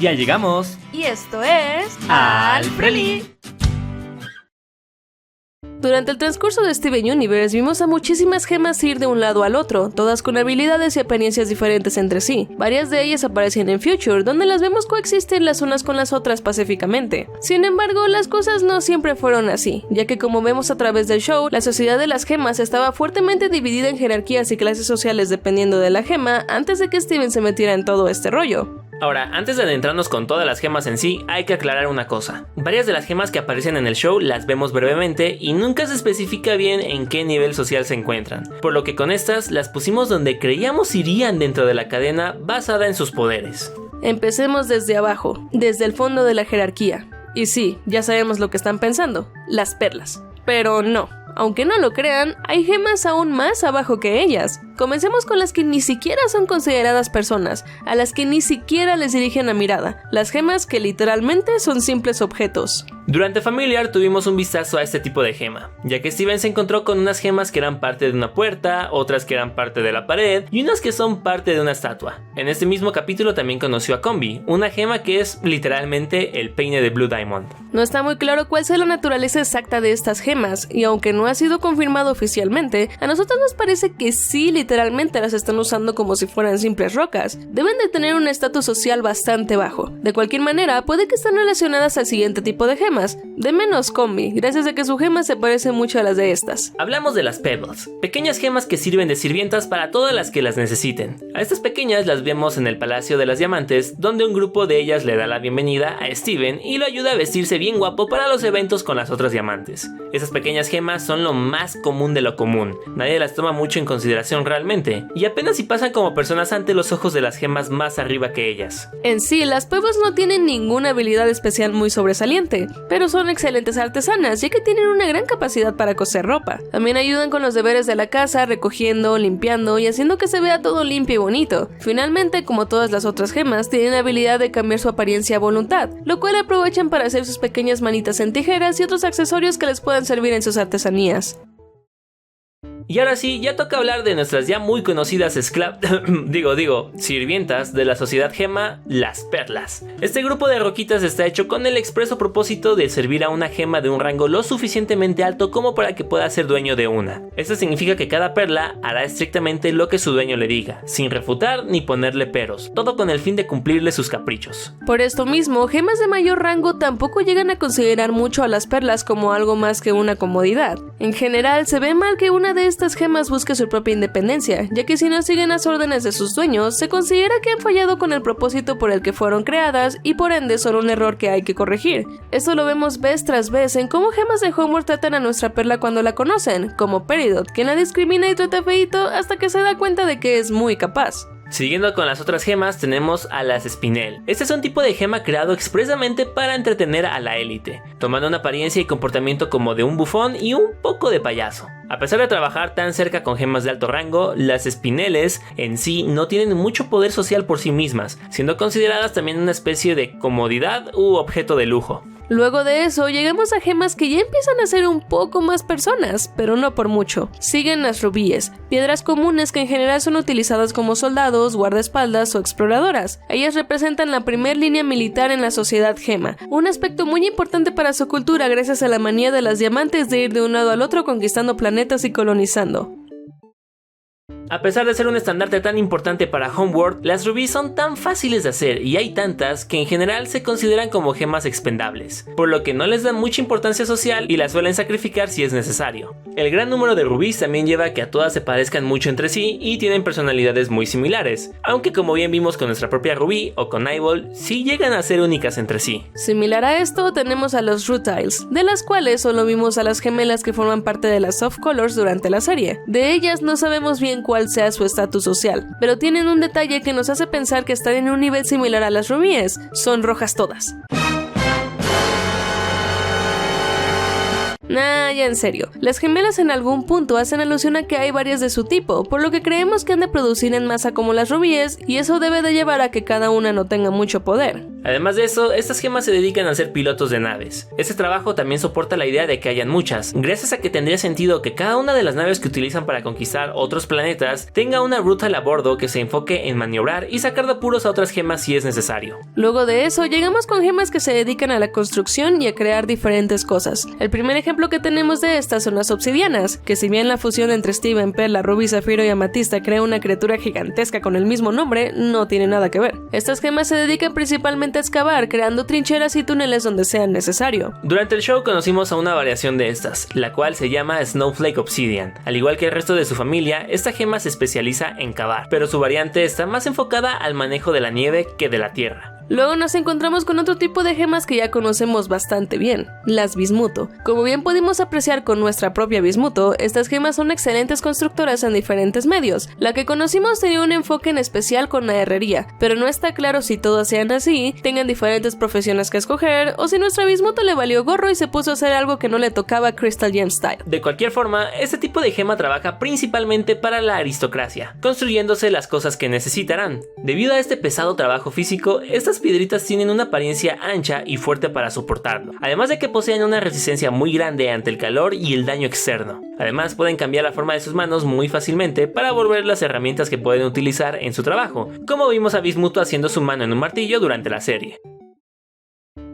Ya llegamos. Y esto es... Al Preli. Durante el transcurso de Steven Universe vimos a muchísimas gemas ir de un lado al otro, todas con habilidades y apariencias diferentes entre sí. Varias de ellas aparecen en Future, donde las vemos coexistir las unas con las otras pacíficamente. Sin embargo, las cosas no siempre fueron así, ya que como vemos a través del show, la sociedad de las gemas estaba fuertemente dividida en jerarquías y clases sociales dependiendo de la gema antes de que Steven se metiera en todo este rollo. Ahora, antes de adentrarnos con todas las gemas en sí, hay que aclarar una cosa. Varias de las gemas que aparecen en el show las vemos brevemente y nunca se especifica bien en qué nivel social se encuentran, por lo que con estas las pusimos donde creíamos irían dentro de la cadena basada en sus poderes. Empecemos desde abajo, desde el fondo de la jerarquía. Y sí, ya sabemos lo que están pensando, las perlas. Pero no. Aunque no lo crean, hay gemas aún más abajo que ellas. Comencemos con las que ni siquiera son consideradas personas, a las que ni siquiera les dirigen la mirada, las gemas que literalmente son simples objetos. Durante Familiar tuvimos un vistazo a este tipo de gema, ya que Steven se encontró con unas gemas que eran parte de una puerta, otras que eran parte de la pared y unas que son parte de una estatua. En este mismo capítulo también conoció a Combi, una gema que es literalmente el peine de Blue Diamond. No está muy claro cuál sea la naturaleza exacta de estas gemas, y aunque no ha sido confirmado oficialmente, a nosotros nos parece que sí literalmente las están usando como si fueran simples rocas. Deben de tener un estatus social bastante bajo. De cualquier manera, puede que estén relacionadas al siguiente tipo de gemas, de menos Combi, gracias a que su gema se parece mucho a las de estas. Hablamos de las Pebbles, pequeñas gemas que sirven de sirvientas para todas las que las necesiten. A estas pequeñas las vemos en el Palacio de las Diamantes, donde un grupo de ellas le da la bienvenida a Steven y lo ayuda a vestirse bien guapo para los eventos con las otras diamantes. Esas pequeñas gemas son lo más común de lo común, nadie las toma mucho en consideración realmente, y apenas si pasan como personas ante los ojos de las gemas más arriba que ellas. En sí, las Pebbles no tienen ninguna habilidad especial muy sobresaliente, pero son excelentes artesanas, ya que tienen una gran capacidad para coser ropa. También ayudan con los deberes de la casa, recogiendo, limpiando y haciendo que se vea todo limpio y bonito. Finalmente, como todas las otras gemas, tienen la habilidad de cambiar su apariencia a voluntad, lo cual aprovechan para hacer sus pequeñas manitas en tijeras y otros accesorios que les puedan servir en sus artesanías. Y ahora sí, ya toca hablar de nuestras ya muy conocidas sirvientas de la sociedad gema, las perlas. Este grupo de roquitas está hecho con el expreso propósito de servir a una gema de un rango lo suficientemente alto como para que pueda ser dueño de una. Esto significa que cada perla hará estrictamente lo que su dueño le diga, sin refutar ni ponerle peros, todo con el fin de cumplirle sus caprichos. Por esto mismo, gemas de mayor rango tampoco llegan a considerar mucho a las perlas como algo más que una comodidad. En general, se ve mal que una de estas gemas busque su propia independencia, ya que si no siguen las órdenes de sus dueños, se considera que han fallado con el propósito por el que fueron creadas y por ende son un error que hay que corregir. Esto lo vemos vez tras vez en cómo gemas de Homeworld tratan a nuestra perla cuando la conocen, como Peridot, quien la discrimina y trata feíto hasta que se da cuenta de que es muy capaz. Siguiendo con las otras gemas tenemos a las Spinel. Este es un tipo de gema creado expresamente para entretener a la élite, tomando una apariencia y comportamiento como de un bufón y un poco de payaso. A pesar de trabajar tan cerca con gemas de alto rango, las Spineles en sí no tienen mucho poder social por sí mismas, siendo consideradas también una especie de comodidad u objeto de lujo. Luego de eso, llegamos a gemas que ya empiezan a ser un poco más personas, pero no por mucho. Siguen las rubíes, piedras comunes que en general son utilizadas como soldados, guardaespaldas o exploradoras. Ellas representan la primer línea militar en la sociedad gema, un aspecto muy importante para su cultura gracias a la manía de las diamantes de ir de un lado al otro conquistando planetas y colonizando. A pesar de ser un estandarte tan importante para Homeworld, las rubíes son tan fáciles de hacer y hay tantas que en general se consideran como gemas expendables, por lo que no les dan mucha importancia social y las suelen sacrificar si es necesario. El gran número de rubíes también lleva a que a todas se parezcan mucho entre sí y tienen personalidades muy similares, aunque como bien vimos con nuestra propia rubí o con Eyeball, sí llegan a ser únicas entre sí. Similar a esto tenemos a los Rutiles, de las cuales solo vimos a las gemelas que forman parte de las Soft Colors durante la serie. De ellas no sabemos bien cuál sea su estatus social, pero tienen un detalle que nos hace pensar que están en un nivel similar a las rubíes, son rojas todas. Nah, ya en serio, las gemelas en algún punto hacen alusión a que hay varias de su tipo, por lo que creemos que han de producir en masa como las rubíes, y eso debe de llevar a que cada una no tenga mucho poder. Además de eso, estas gemas se dedican a ser pilotos de naves. Este trabajo también soporta la idea de que hayan muchas, gracias a que tendría sentido que cada una de las naves que utilizan para conquistar otros planetas tenga una ruta a bordo que se enfoque en maniobrar y sacar de apuros a otras gemas si es necesario. Luego de eso, llegamos con gemas que se dedican a la construcción y a crear diferentes cosas. El primer ejemplo que tenemos de estas son las obsidianas, que si bien la fusión entre Steven, Perla, Rubí, Zafiro y Amatista crea una criatura gigantesca con el mismo nombre, no tiene nada que ver. Estas gemas se dedican principalmente a excavar, creando trincheras y túneles donde sea necesario. Durante el show conocimos a una variación de estas, la cual se llama Snowflake Obsidian. Al igual que el resto de su familia, esta gema se especializa en cavar, pero su variante está más enfocada al manejo de la nieve que de la tierra. Luego nos encontramos con otro tipo de gemas que ya conocemos bastante bien, las bismuto. Como bien pudimos apreciar con nuestra propia bismuto, estas gemas son excelentes constructoras en diferentes medios. La que conocimos tenía un enfoque en especial con la herrería, pero no está claro si todas sean así, tengan diferentes profesiones que escoger, o si nuestra bismuto le valió gorro y se puso a hacer algo que no le tocaba a Crystal Gem Style. De cualquier forma, este tipo de gema trabaja principalmente para la aristocracia, construyéndose las cosas que necesitarán. Debido a este pesado trabajo físico, estas piedritas tienen una apariencia ancha y fuerte para soportarlo, además de que poseen una resistencia muy grande ante el calor y el daño externo. Además, pueden cambiar la forma de sus manos muy fácilmente para volver las herramientas que pueden utilizar en su trabajo, como vimos a Bismuto haciendo su mano en un martillo durante la serie.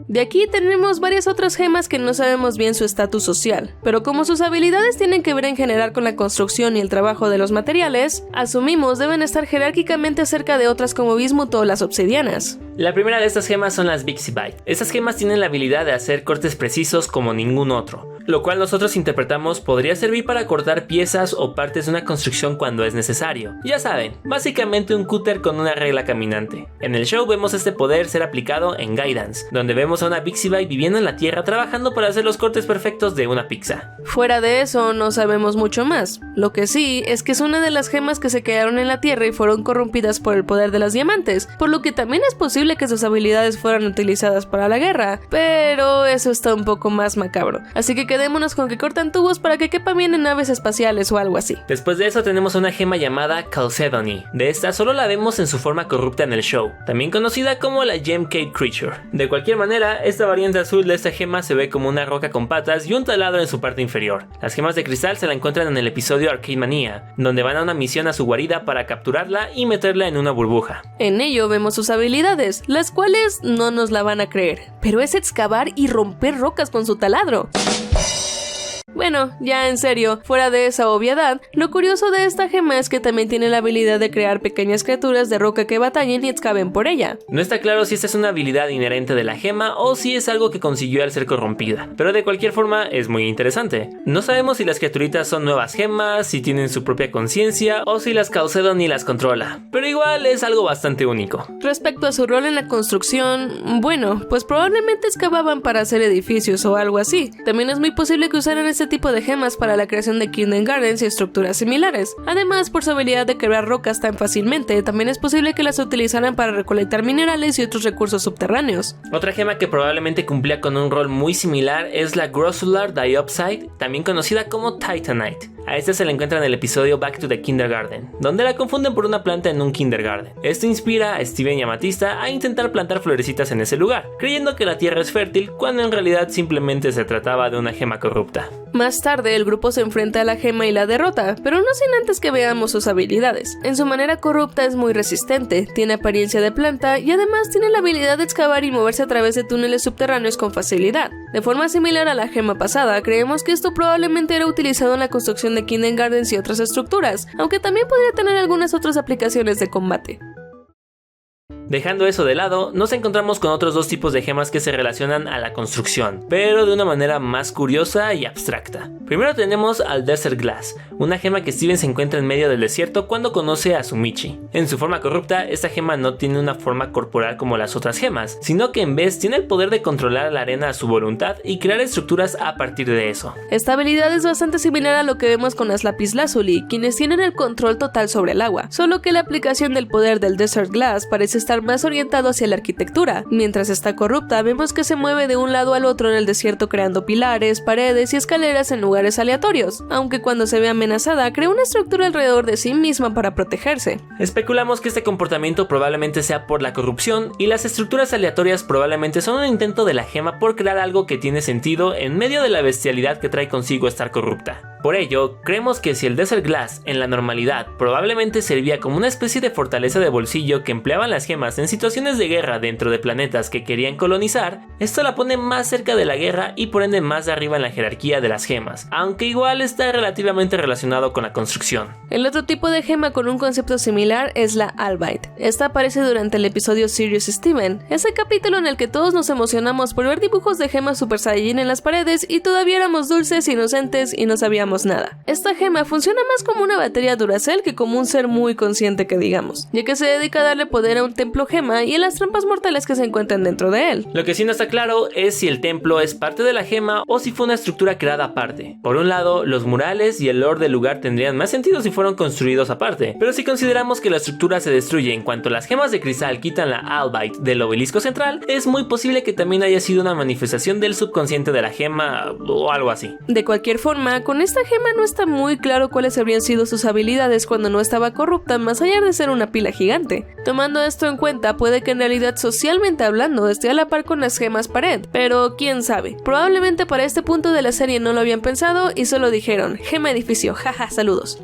De aquí tenemos varias otras gemas que no sabemos bien su estatus social, pero como sus habilidades tienen que ver en general con la construcción y el trabajo de los materiales, asumimos deben estar jerárquicamente cerca de otras como bismuto o las obsidianas. La primera de estas gemas son las Bixibite. Estas gemas tienen la habilidad de hacer cortes precisos como ningún otro, lo cual nosotros interpretamos podría servir para cortar piezas o partes de una construcción cuando es necesario. Ya saben, básicamente un cúter con una regla caminante. En el show vemos este poder ser aplicado en Guidance, donde vemos a una Bixibite viviendo en la tierra trabajando para hacer los cortes perfectos de una pizza. Fuera de eso no sabemos mucho más. Lo que sí es que es una de las gemas que se quedaron en la tierra y fueron corrompidas por el poder de las diamantes, por lo que también es posible que sus habilidades fueran utilizadas para la guerra, pero eso está un poco más macabro. Así que quedémonos con que cortan tubos para que quepan bien en naves espaciales o algo así. Después de eso tenemos una gema llamada Chalcedony. De esta solo la vemos en su forma corrupta en el show, también conocida como la Gemcade Creature. De cualquier manera, esta variante azul de esta gema se ve como una roca con patas y un taladro en su parte inferior. Las gemas de cristal se la encuentran en el episodio Arcade Mania, donde van a una misión a su guarida para capturarla y meterla en una burbuja. En ello vemos sus habilidades, las cuales no nos la van a creer, pero es excavar y romper rocas con su taladro. Bueno, ya en serio, fuera de esa obviedad, lo curioso de esta gema es que también tiene la habilidad de crear pequeñas criaturas de roca que batallen y excaven por ella. No está claro si esta es una habilidad inherente de la gema o si es algo que consiguió al ser corrompida, pero de cualquier forma es muy interesante. No sabemos si las criaturitas son nuevas gemas, si tienen su propia conciencia o si las Chalcedony las controla, pero igual es algo bastante único. Respecto a su rol en la construcción, bueno, pues probablemente excavaban para hacer edificios o algo así. También es muy posible que usaran este tipo de gemas para la creación de Kingdom Gardens y estructuras similares. Además, por su habilidad de quebrar rocas tan fácilmente, también es posible que las utilizaran para recolectar minerales y otros recursos subterráneos. Otra gema que probablemente cumplía con un rol muy similar es la Grossular Diopside, también conocida como Titanite. A esta se la encuentra en el episodio Back to the Kindergarten, donde la confunden por una planta en un kindergarten. Esto inspira a Steven y Amatista a intentar plantar florecitas en ese lugar, creyendo que la tierra es fértil cuando en realidad simplemente se trataba de una gema corrupta. Más tarde el grupo se enfrenta a la gema y la derrota, pero no sin antes que veamos sus habilidades. En su manera corrupta es muy resistente, tiene apariencia de planta y además tiene la habilidad de excavar y moverse a través de túneles subterráneos con facilidad. De forma similar a la gema pasada, creemos que esto probablemente era utilizado en la construcción de Kingdom Gardens y otras estructuras, aunque también podría tener algunas otras aplicaciones de combate. Dejando eso de lado, nos encontramos con otros dos tipos de gemas que se relacionan a la construcción, pero de una manera más curiosa y abstracta. Primero tenemos al Desert Glass, una gema que Steven se encuentra en medio del desierto cuando conoce a Tsumichi. En su forma corrupta, esta gema no tiene una forma corporal como las otras gemas, sino que en vez tiene el poder de controlar la arena a su voluntad y crear estructuras a partir de eso. Esta habilidad es bastante similar a lo que vemos con las lapislázuli, quienes tienen el control total sobre el agua, solo que la aplicación del poder del Desert Glass parece estar estar más orientado hacia la arquitectura. Mientras está corrupta, vemos que se mueve de un lado al otro en el desierto creando pilares, paredes y escaleras en lugares aleatorios, aunque cuando se ve amenazada crea una estructura alrededor de sí misma para protegerse. Especulamos que este comportamiento probablemente sea por la corrupción y las estructuras aleatorias probablemente son un intento de la gema por crear algo que tiene sentido en medio de la bestialidad que trae consigo estar corrupta. Por ello, creemos que si el Desert Glass en la normalidad probablemente servía como una especie de fortaleza de bolsillo que empleaban las gemas en situaciones de guerra dentro de planetas que querían colonizar, esto la pone más cerca de la guerra y por ende más arriba en la jerarquía de las gemas, aunque igual está relativamente relacionado con la construcción. El otro tipo de gema con un concepto similar es la Albite. Esta aparece durante el episodio Sirius Steven, ese capítulo en el que todos nos emocionamos por ver dibujos de gemas Super Saiyajin en las paredes y todavía éramos dulces, inocentes y no sabíamos nada. Esta gema funciona más como una batería Duracell que como un ser muy consciente que digamos, ya que se dedica a darle poder a un templo gema y a las trampas mortales que se encuentran dentro de él. Lo que sí no está claro es si el templo es parte de la gema o si fue una estructura creada aparte. Por un lado, los murales y el lore del lugar tendrían más sentido si fueron construidos aparte, pero si consideramos que la estructura se destruye en cuanto las gemas de cristal quitan la Albite del obelisco central, es muy posible que también haya sido una manifestación del subconsciente de la gema o algo así. De cualquier forma, con esta gema no está muy claro cuáles habrían sido sus habilidades cuando no estaba corrupta, más allá de ser una pila gigante. Tomando esto en cuenta, puede que en realidad socialmente hablando esté a la par con las gemas pared, pero quién sabe. Probablemente para este punto de la serie no lo habían pensado y solo dijeron, gema edificio, jaja, saludos.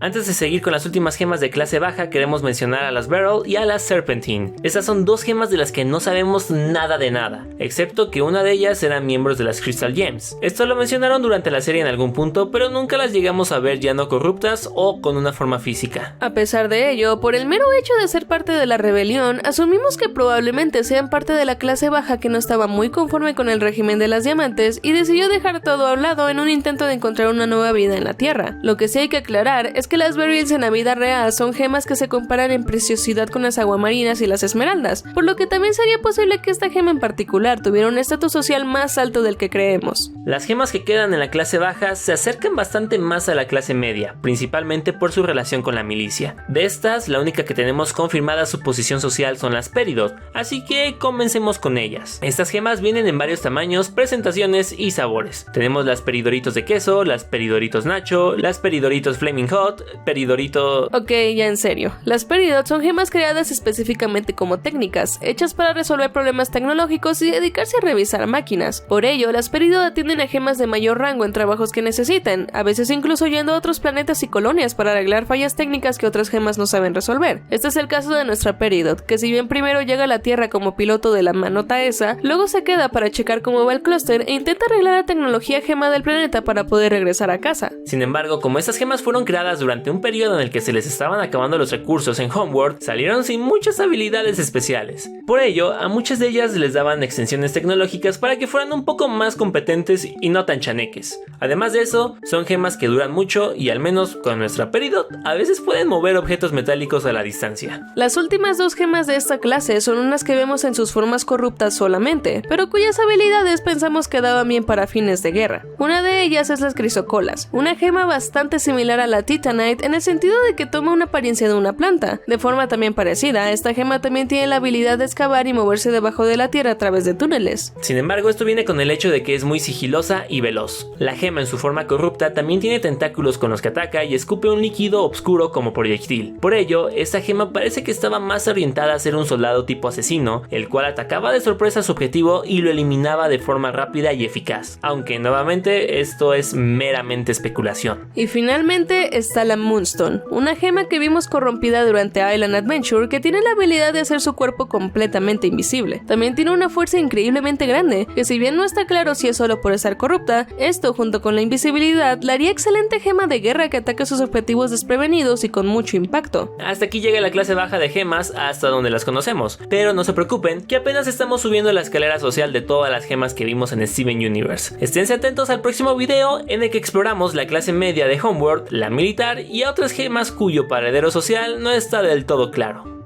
Antes de seguir con las últimas gemas de clase baja, queremos mencionar a las Beryl y a las Serpentine. Estas son dos gemas de las que no sabemos nada de nada, excepto que una de ellas eran miembros de las Crystal Gems. Esto lo mencionaron durante la serie en algún punto, pero nunca las llegamos a ver ya no corruptas o con una forma física. A pesar de ello, por el mero hecho de ser parte de la rebelión, asumimos que probablemente sean parte de la clase baja que no estaba muy conforme con el régimen de las diamantes y decidió dejar todo a un lado en un intento de encontrar una nueva vida en la Tierra. Lo que sí hay que aclarar es que las Beryls en la vida real son gemas que se comparan en preciosidad con las aguamarinas y las esmeraldas, por lo que también sería posible que esta gema en particular tuviera un estatus social más alto del que creemos. Las gemas que quedan en la clase baja se acercan bastante más a la clase media, principalmente por su relación con la milicia. De estas, la única que tenemos confirmada su posición social son las Peridot, así que comencemos con ellas. Estas gemas vienen en varios tamaños, presentaciones y sabores. Tenemos las Peridoritos de queso, las Peridoritos Nacho, las Peridoritos Flaming Hot, Peridorito... Ok, ya en serio. Las Peridot son gemas creadas específicamente como técnicas, hechas para resolver problemas tecnológicos y dedicarse a revisar máquinas. Por ello, las Peridot atienden a gemas de mayor rango en trabajos que necesitan, a veces incluso yendo a otros planetas y colonias para arreglar fallas técnicas que otras gemas no saben resolver. Este es el caso de nuestra Peridot, que si bien primero llega a la Tierra como piloto de la manota esa, luego se queda para checar cómo va el clúster e intenta arreglar la tecnología gema del planeta para poder regresar a casa. Sin embargo, como estas gemas fueron creadas durante un periodo en el que se les estaban acabando los recursos en Homeworld, salieron sin muchas habilidades especiales. Por ello, a muchas de ellas les daban extensiones tecnológicas para que fueran un poco más competentes y no tan chaneques. Además de eso, son gemas que duran mucho y al menos con nuestra Peridot a veces pueden mover objetos metálicos a la distancia. Las últimas dos gemas de esta clase son unas que vemos en sus formas corruptas solamente, pero cuyas habilidades pensamos que daban bien para fines de guerra. Una de ellas es las Crisocolas, una gema bastante similar a la Titanite en el sentido de que toma una apariencia de una planta. De forma también parecida, esta gema también tiene la habilidad de excavar y moverse debajo de la tierra a través de túneles. Sin embargo, esto viene con el hecho de que es muy sigilosa y veloz. La gema en su forma corrupta también tiene tentáculos con los que ataca y escupe un líquido oscuro como proyectil. Por ello, esta gema parece que estaba más orientada a ser un soldado tipo asesino, el cual atacaba de sorpresa a su objetivo y lo eliminaba de forma rápida y eficaz. Aunque nuevamente esto es meramente especulación. Y finalmente está la Moonstone, una gema que vimos corrompida durante Island Adventure que tiene la habilidad de hacer su cuerpo completamente invisible. También tiene una fuerza increíblemente grande, que si bien no está claro si es solo por estar corrupta, esto junto con la invisibilidad la haría excelente gema de guerra que ataque a sus objetivos desprevenidos y con mucho impacto. Hasta aquí llega la clase baja de gemas hasta donde las conocemos, pero no se preocupen que apenas estamos subiendo la escalera social de todas las gemas que vimos en Steven Universe. Esténse atentos al próximo video en el que exploramos la clase media de Homeworld, la militar y a otras gemas cuyo paradero social no está del todo claro.